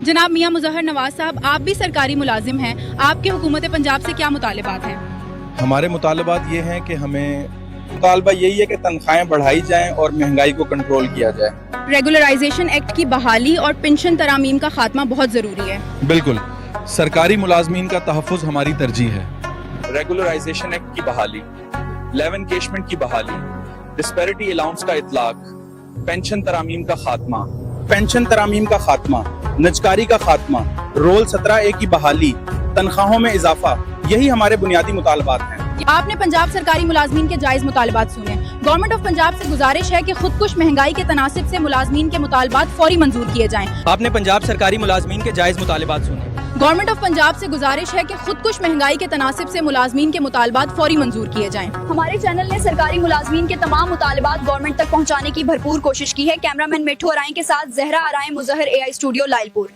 जनाब मियां मुज़फ़्फ़र नवाज साहब, आप भी सरकारी मुलाजिम हैं, आपके हुकूमत पंजाब से क्या मुतालबात हैं? हमारे मुतालबात ये हैं कि हमें मुतालबा यही है कि तनख्वाहें बढ़ाई जाएं और महंगाई को कंट्रोल किया जाए। रेगुलराइजेशन एक्ट की बहाली और पेंशन तरामीम का खात्मा बहुत ज़रूरी है। बिल्कुल, सरकारी मुलाजमीन का तहफ़्फ़ुज़ हमारी तरजीह है। रेगुलराइजेशन एक्ट की बहाली, लेव एनकेशमेंट की बहाली, डिस्पैरिटी अलाउंस का इतलाक, पेंशन तरामीम का खात्मा, नजकारी का खात्मा, रोल 17A की बहाली, तनख्वाहों में इजाफा, यही हमारे बुनियादी मुतालबात हैं। आपने पंजाब सरकारी मुलाजमीन के जायज़ मुतालबात सुने। गवर्नमेंट ऑफ पंजाब से गुजारिश है कि खुदकुश महंगाई के तनासिब से मुलाजमीन के मुतालबात फौरी मंजूर किए जाएं। आपने पंजाब सरकारी मुलाजमीन के जायज़ मुतालबात सुने। गवर्नमेंट ऑफ पंजाब से गुजारिश है कि खुदकुश महंगाई के तनासिब से मुलाजमीन के मुतालबात फौरी मंजूर किए जाएं। हमारे चैनल ने सरकारी मुलाजमीन के तमाम मुतालबात गवर्नमेंट तक पहुंचाने की भरपूर कोशिश की है। कैमरामैन मिठू अराई के साथ जहरा अराई, मुज़हर AI स्टूडियो, लाइलपुर।